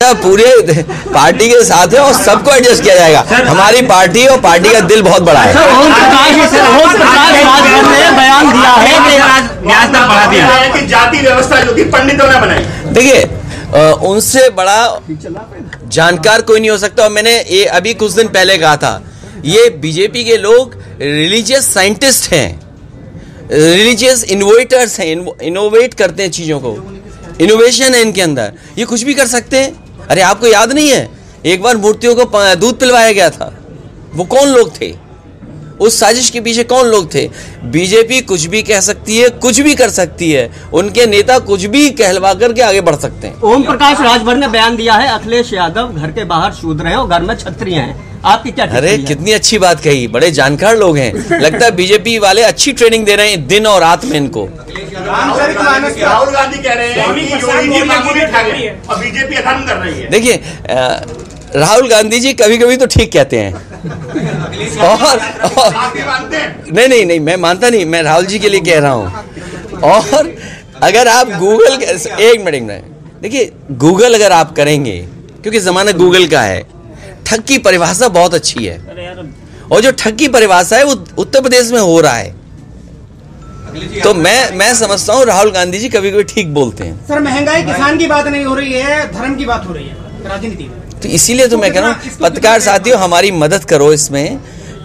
पूरे पार्टी के साथ है और सबको एडजस्ट किया जाएगा। हमारी पार्टी और पार्टी का दिल बहुत बड़ा है। ओम प्रकाश राजभर ने बयान दिया है कि न्याय दर बढ़ा दिया है कि जाति व्यवस्था जो थी पंडितों ने बनाई। देखिए उनसे बड़ा जानकार कोई नहीं हो सकता। और मैंने ये अभी कुछ दिन पहले कहा था, ये बीजेपी के लोग रिलीजियस साइंटिस्ट हैं, रिलीजियस इनोवेटर्स हैं, इनोवेट करते हैं चीजों को, इनोवेशन है इनके अंदर, ये कुछ भी कर सकते हैं। अरे आपको याद नहीं है एक बार मूर्तियों को दूध पिलवाया गया था, वो कौन लोग थे? उस साजिश के पीछे कौन लोग थे? बीजेपी कुछ भी कह सकती है, कुछ भी कर सकती है, उनके नेता कुछ भी कहलवा करके आगे बढ़ सकते हैं। ओम प्रकाश राजभर ने बयान दिया है अखिलेश यादव घर के बाहर शूद्र हैं और घर में क्षत्रिय हैं। आपकी क्या? अरे कितनी अच्छी बात कही, बड़े जानकार लोग हैं। लगता है बीजेपी वाले अच्छी ट्रेनिंग दे रहे हैं दिन और रात में इनको। राहुल गांधी कह रहे हैं कि योगी जी मांगी खा गए और बीजेपी अधर्म कर रही है। देखिए राहुल गांधी जी कभी कभी तो ठीक कहते हैं और नहीं मैं मानता नहीं, मैं राहुल जी के लिए कह रहा हूं। और अगर आप गूगल एक मिनट देखिए, गूगल अगर आप करेंगे, क्योंकि जमाना गूगल का है, ठग की परिभाषा बहुत अच्छी है और जो ठग की परिभाषा है वो उत्तर प्रदेश में हो रहा है। तो मैं समझता हूँ राहुल गांधी जी कभी कभी ठीक बोलते हैं। सर महंगाई किसान की बात नहीं हो रही है, धर्म की बात हो रही है राजनीति में। तो इसीलिए तो मैं कह रहा हूँ पत्रकार साथियों हमारी मदद करो इसमें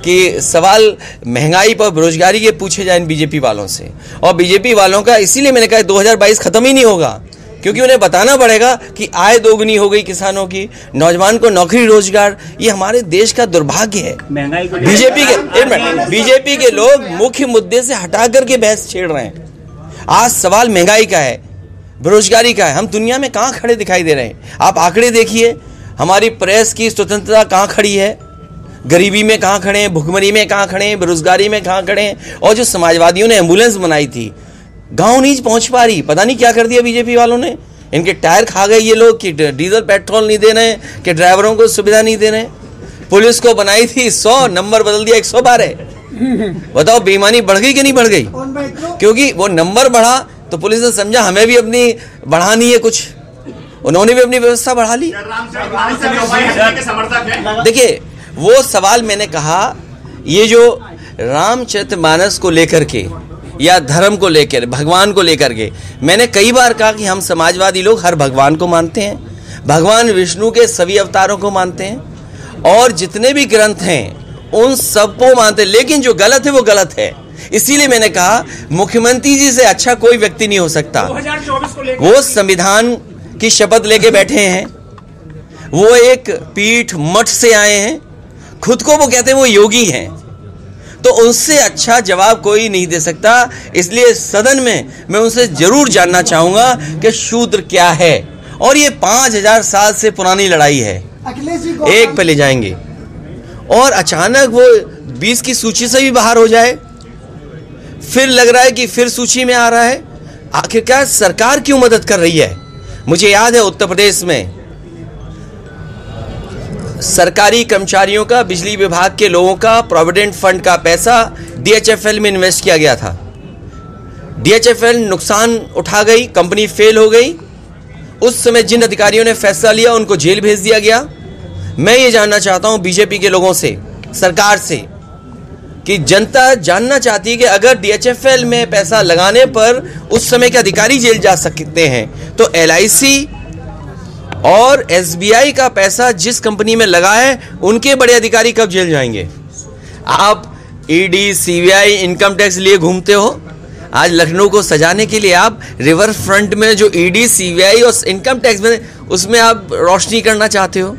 कि सवाल महंगाई पर बेरोजगारी के पूछे जाए बीजेपी वालों से। और बीजेपी वालों का इसीलिए मैंने कहा 2022 खत्म ही नहीं होगा, क्योंकि उन्हें बताना पड़ेगा कि आय दोगुनी हो गई किसानों की, नौजवान को नौकरी रोजगार, ये हमारे देश का दुर्भाग्य है। बीजेपी के लोग मुख्य मुद्दे से हटा करके बहस छेड़ रहे हैं। आज सवाल महंगाई का है, बेरोजगारी का है। हम दुनिया में कहाँ खड़े दिखाई दे रहे हैं? आप आंकड़े देखिए, हमारी प्रेस की स्वतंत्रता कहाँ खड़ी है, गरीबी में कहाँ खड़े हैं, भुखमरी में कहाँ खड़े हैं, बेरोजगारी में कहाँ खड़े हैं। और जो समाजवादियों ने एम्बुलेंस बनाई थी, गांव नहीं पहुंच पा रही, पता नहीं क्या कर दिया बीजेपी वालों ने। इनके टायर खा गए ये लोग कि डीजल पेट्रोल नहीं दे रहे, कि ड्राइवरों को सुविधा नहीं दे रहे। पुलिस को बनाई थी 100, नंबर बदल दिया 112। बताओ बेईमानी बढ़ गई कि नहीं बढ़ गई? क्योंकि वो नंबर बढ़ा तो पुलिस ने समझा हमें भी अपनी बढ़ानी है कुछ, उन्होंने भी अपनी व्यवस्था बढ़ा ली। देखिए वो सवाल मैंने कहा, ये जो रामचरितमानस को लेकर के या धर्म को लेकर, भगवान को लेकर के, मैंने कई बार कहा कि हम समाजवादी लोग हर भगवान को मानते हैं, भगवान विष्णु के सभी अवतारों को मानते हैं और जितने भी ग्रंथ हैं उन सबको मानते हैं, लेकिन जो गलत है वो गलत है। इसीलिए मैंने कहा मुख्यमंत्री जी से अच्छा कोई व्यक्ति नहीं हो सकता। वो संविधान की शपथ लेके बैठे हैं, वो एक पीठ मठ से आए हैं, खुद को वो कहते हैं वो योगी हैं, तो उनसे अच्छा जवाब कोई नहीं दे सकता। इसलिए सदन में मैं उनसे जरूर जानना चाहूंगा कि शूद्र क्या है। और ये 5000 साल से पुरानी लड़ाई है, एक पे ले जाएंगे और अचानक वो 20 की सूची से भी बाहर हो जाए, फिर लग रहा है कि फिर सूची में आ रहा है। आखिरकार सरकार क्यों मदद कर रही है? मुझे याद है उत्तर प्रदेश में सरकारी कर्मचारियों का, बिजली विभाग के लोगों का, प्रोविडेंट फंड का पैसा DHFL में इन्वेस्ट किया गया था। DHFL नुकसान उठा गई, कंपनी फेल हो गई। उस समय जिन अधिकारियों ने फैसला लिया उनको जेल भेज दिया गया। मैं ये जानना चाहता हूं बीजेपी के लोगों से, सरकार से, कि जनता जानना चाहती है कि अगर DHFL में पैसा लगाने पर उस समय के अधिकारी जेल जा सकते हैं, तो LIC और SBI का पैसा जिस कंपनी में लगा है उनके बड़े अधिकारी कब जेल जाएंगे? आप ED, CBI, इनकम टैक्स लिए घूमते हो, आज लखनऊ को सजाने के लिए आप रिवर फ्रंट में जो ED, CBI और इनकम टैक्स में उसमें आप रोशनी करना चाहते हो।